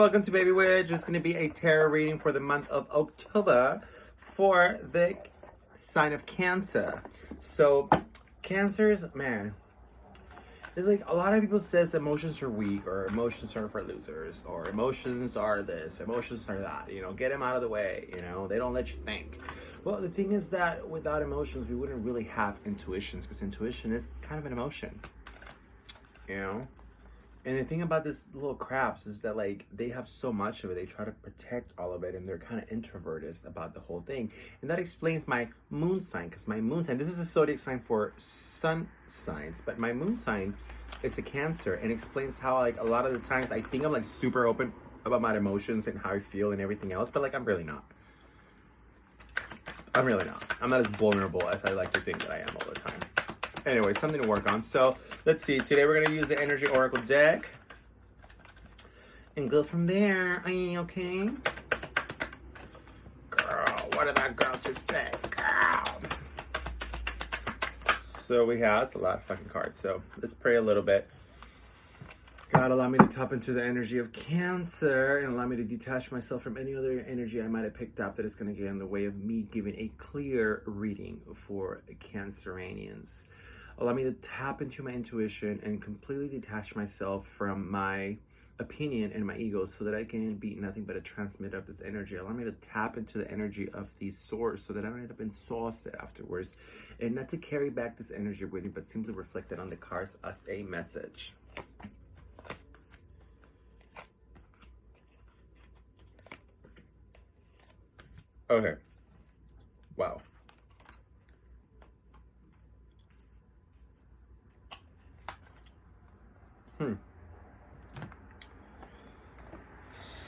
welcome to Baby Witch. It's going to be a tarot reading for the month of October for the sign of Cancer. So, Cancers, man, it's like a lot of people says emotions are weak, or emotions are for losers, or emotions are this, emotions are that, get them out of the way, they don't let you think. Well, the thing is that without emotions, we wouldn't really have intuitions, because intuition is kind of an emotion, And the thing about this little craps is that, like, they have so much of it. They try to protect all of it, and they're kind of introverted about the whole thing. And that explains my moon sign, because my moon sign, this is a zodiac sign for sun signs, but my moon sign is a Cancer, and explains how, like, a lot of the times I think I'm, like, super open about my emotions and how I feel and everything else, but, like, I'm really not. I'm really not. I'm not as vulnerable as I like to think that I am all the time. Anyway, something to work on. So, let's see. Today we're going to use the Energy Oracle deck. And go from there. Are you okay? Girl, what did that girl just say? Girl. So we have, it's a lot of fucking cards. So, let's pray a little bit. God, allow me to tap into the energy of Cancer and allow me to detach myself from any other energy I might have picked up that is going to get in the way of me giving a clear reading for Canceranians. Allow me to tap into my intuition and completely detach myself from my opinion and my ego so that I can be nothing but a transmitter of this energy. Allow me to tap into the energy of the source so that I don't end up exhausted afterwards, and not to carry back this energy with me, but simply reflect it on the cards as a message. Okay. Wow.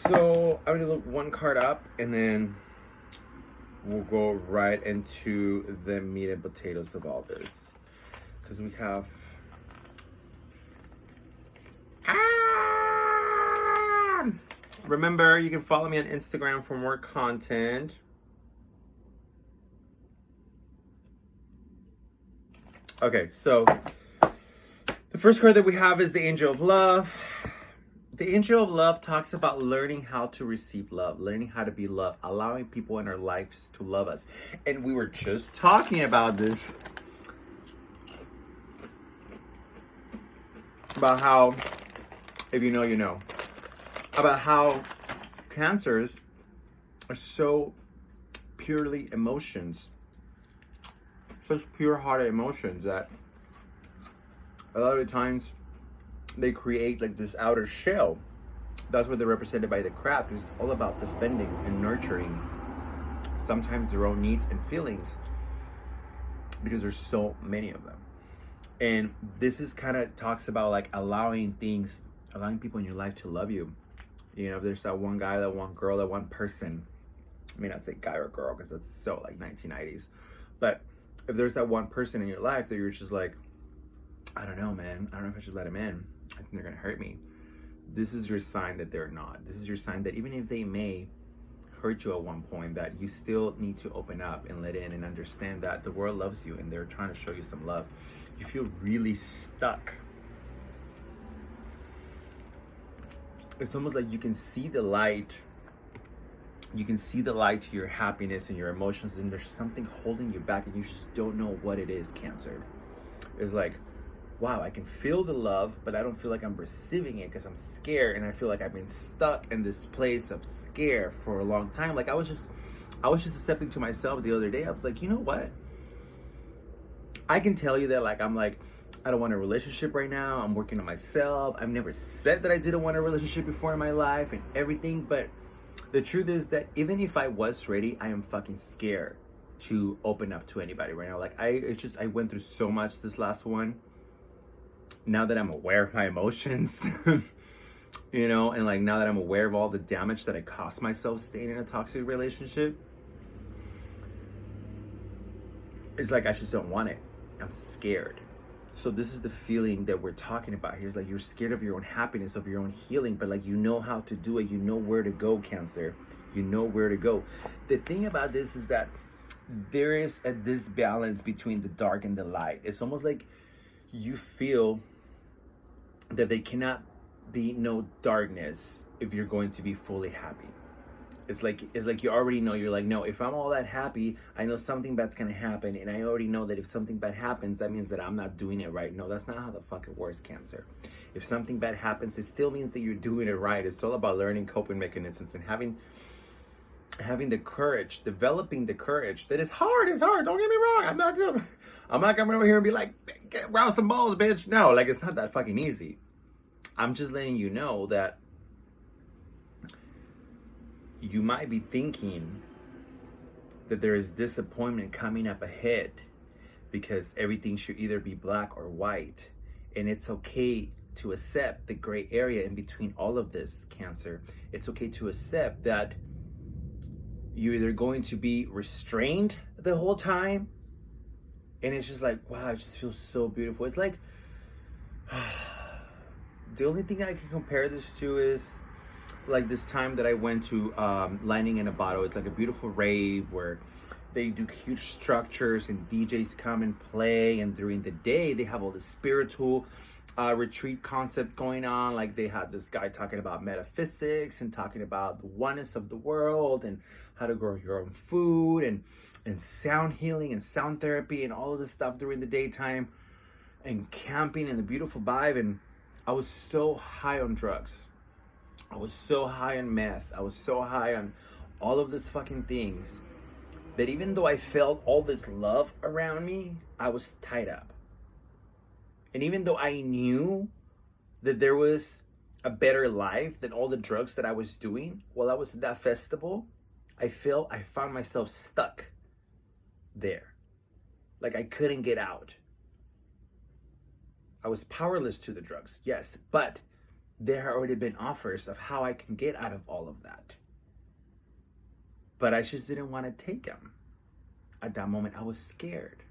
So I'm gonna look one card up, and then we'll go right into the meat and potatoes of all this, because we have remember, you can follow me on Instagram for more content. Okay, so the first card that we have is the Angel of Love. The Angel of Love talks about learning how to receive love, learning how to be loved, allowing people in our lives to love us. And we were just talking about this, about how, if you know, you know, about how Cancers are so purely emotions, such pure-hearted emotions, that a lot of the times they create like this outer shell. That's what they're represented by the crab. It's all about defending and nurturing sometimes their own needs and feelings, because there's so many of them. And this is kind of talks about like allowing people in your life to love you. If there's that one guy, that one girl, that one person, I may not say guy or girl because that's so like 1990s, but if there's that one person in your life that you're just like, I don't know, man, I don't know if I should let him in, I think they're gonna hurt me, this is your sign that they're not. This is your sign that even if they may hurt you at one point, that you still need to open up and let in and understand that the world loves you and they're trying to show you some love. You feel really stuck. It's almost like you can see the light. You can see the light to your happiness and your emotions, and there's something holding you back and you just don't know what it is, Cancer. It's like, wow, I can feel the love, but I don't feel like I'm receiving it because I'm scared, and I feel like I've been stuck in this place of scare for a long time. Like I was just accepting to myself the other day. I was like, you know what? I can tell you that, like, I'm like, I don't want a relationship right now. I'm working on myself. I've never said that I didn't want a relationship before in my life and everything, but the truth is that even if I was ready, I am fucking scared to open up to anybody right now. Like I went through so much this last one. Now that I'm aware of my emotions, and like now that I'm aware of all the damage that I caused myself staying in a toxic relationship, it's like I just don't want it. I'm scared. So this is the feeling that we're talking about here. It's like you're scared of your own happiness, of your own healing, but like you know how to do it. You know where to go, Cancer. You know where to go. The thing about this is that there is a disbalance between the dark and the light. It's almost like you feel that they cannot be no darkness if you're going to be fully happy. It's like you already know. You're like, no, if I'm all that happy, I know something bad's gonna happen, and I already know that if something bad happens, that means that I'm not doing it right. No, that's not how the fuck it works, Cancer. If something bad happens, it still means that you're doing it right. It's all about learning coping mechanisms and having the courage, developing the courage. That is hard. It's hard. Don't get me wrong. I'm not coming over here and be like, get round some balls, bitch. No, like, it's not that fucking easy. I'm just letting you know that you might be thinking that there is disappointment coming up ahead because everything should either be black or white. And it's okay to accept the gray area in between all of this, Cancer. It's okay to accept that you're either going to be restrained the whole time, and it's just like, wow, it just feels so beautiful. It's like, the only thing I can compare this to is like this time that I went to Lightning in a Bottle. It's like a beautiful rave where they do huge structures and DJs come and play, and during the day they have all the spiritual retreat concept going on. Like, they had this guy talking about metaphysics and talking about the oneness of the world and how to grow your own food and sound healing and sound therapy and all of this stuff during the daytime, and camping and the beautiful vibe. And I was so high on drugs. I was so high on meth. I was so high on all of these fucking things that even though I felt all this love around me, I was tied up. And even though I knew that there was a better life than all the drugs that I was doing while I was at that festival, I found myself stuck there. Like, I couldn't get out. I was powerless to the drugs, yes, but there had already been offers of how I can get out of all of that. But I just didn't want to take them. At that moment, I was scared.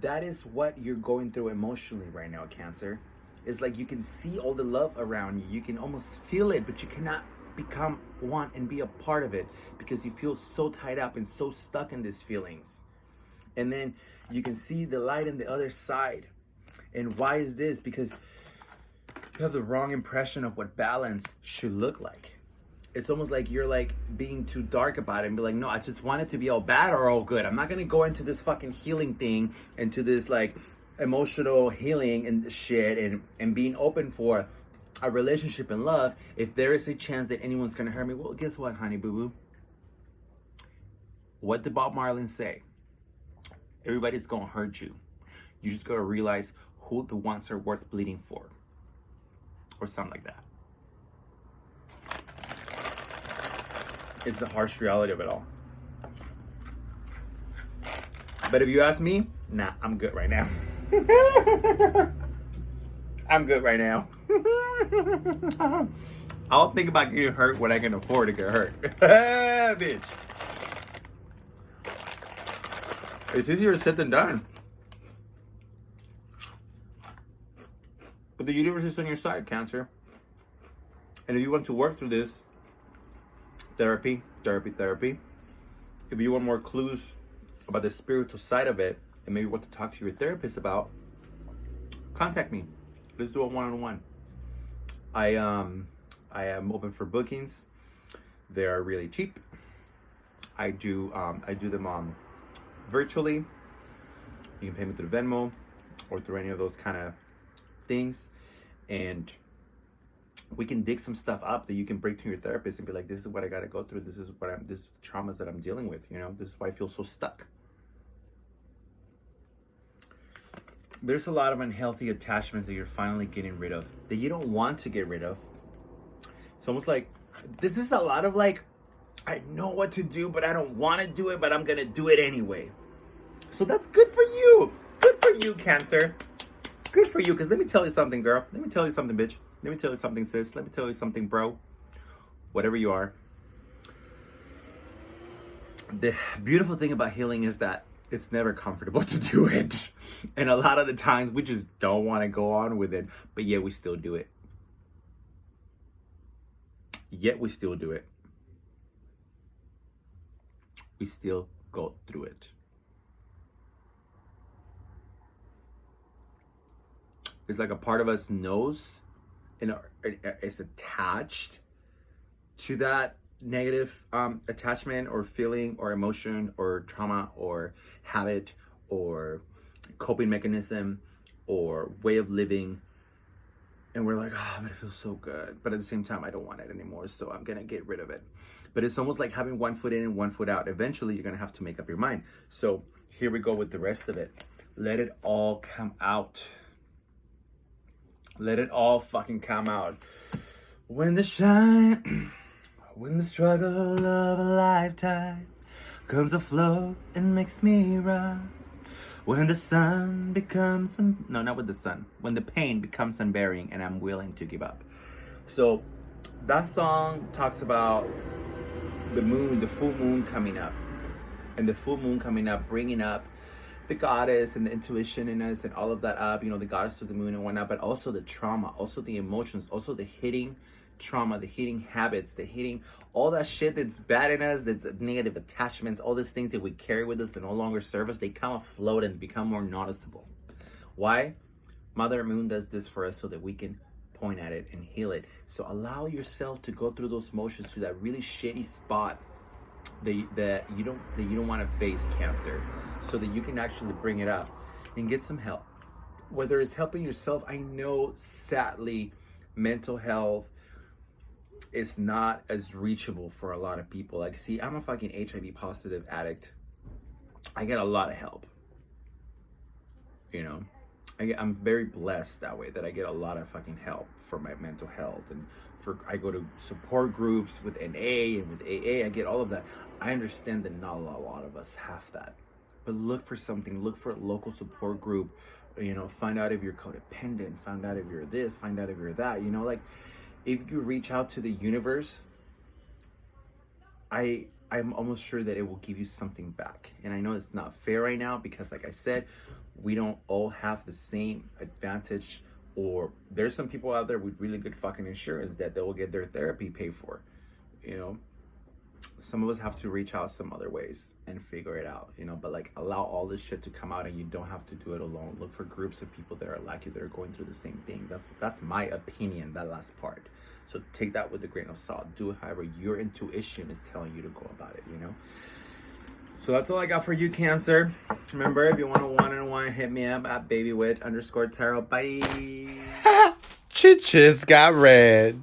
That is what you're going through emotionally right now, Cancer. It's like you can see all the love around you. You can almost feel it, but you cannot become one and be a part of it because you feel so tied up and so stuck in these feelings. And then you can see the light on the other side. And why is this? Because you have the wrong impression of what balance should look like. It's almost like you're like being too dark about it and be like, no, I just want it to be all bad or all good. I'm not going to go into this fucking healing thing, into this like emotional healing and shit and being open for a relationship and love if there is a chance that anyone's going to hurt me. Well, guess what, honey boo boo? What did Bob Marley say? Everybody's going to hurt you. You just got to realize who the ones are worth bleeding for. Or something like that. It's the harsh reality of it all. But if you ask me, nah, I'm good right now. I'm good right now. I'll think about getting hurt when I can afford to get hurt. Bitch. It's easier said than done. But the universe is on your side, Cancer. And if you want to work through this, therapy. If you want more clues about the spiritual side of it, and maybe what to talk to your therapist about, contact me. Let's do a one-on-one. I am open for bookings. They are really cheap. I do them virtually. You can pay me through Venmo or through any of those kind of things, and we can dig some stuff up that you can bring to your therapist and be like, this is what I got to go through. This is traumas that I'm dealing with. You know, this is why I feel so stuck. There's a lot of unhealthy attachments that you're finally getting rid of, that you don't want to get rid of. It's almost like, this is a lot of like, I know what to do, but I don't want to do it, but I'm going to do it anyway. So that's good for you. Good for you, Cancer. Good for you, because let me tell you something, girl. Let me tell you something, bitch. Let me tell you something, sis. Let me tell you something, bro. Whatever you are. The beautiful thing about healing is that it's never comfortable to do it. And a lot of the times we just don't want to go on with it. But yet we still do it. We still go through it. It's like a part of us knows is attached to that negative attachment or feeling or emotion or trauma or habit or coping mechanism or way of living, and we're like, oh, but it feels so good, but at the same time I don't want it anymore, so I'm gonna get rid of it. But it's almost like having one foot in and one foot out. Eventually you're gonna have to make up your mind. So here we go with the rest of it. Let it all come out. Let it all fucking come out. When the shine, when the struggle of a lifetime comes afloat and makes me run. When the sun becomes, no, not with the sun. When the pain becomes unbearing and I'm willing to give up. So that song talks about the moon, the full moon coming up. And the full moon coming up, bringing up the goddess and the intuition in us and all of that up, you know, the goddess of the moon and whatnot, but also the trauma, also the emotions, also the hitting trauma, the hitting habits, the hitting all that shit that's bad in us, that's negative attachments, all these things that we carry with us that no longer serve us, they come afloat and become more noticeable. Why? Mother Moon does this for us so that we can point at it and heal it. So allow yourself to go through those motions to that really shitty spot that you don't want to face, Cancer, so that you can actually bring it up and get some help. Whether it's helping yourself, I know sadly mental health is not as reachable for a lot of people. Like, see, I'm a fucking HIV positive addict. I get a lot of help. You know, I'm very blessed that way, that I get a lot of fucking help for my mental health, and I go to support groups with NA and with AA. I get all of that. I understand that not a lot of us have that, but look for something. Look for a local support group. You know, find out if you're codependent. Find out if you're this. Find out if you're that. You know, like, if you reach out to the universe, I'm almost sure that it will give you something back. And I know it's not fair right now because, like I said, we don't all have the same advantage, or there's some people out there with really good fucking insurance that they will get their therapy paid for. You know, some of us have to reach out some other ways and figure it out, you know, but like, allow all this shit to come out and you don't have to do it alone. Look for groups of people that are like you, that are going through the same thing. That's my opinion, that last part. So take that with a grain of salt. Do it however your intuition is telling you to go about it, you know? So that's all I got for you, Cancer. Remember, if you want a one-on-one, hit me up at babywitch_tarot. Bye. Chiches got red.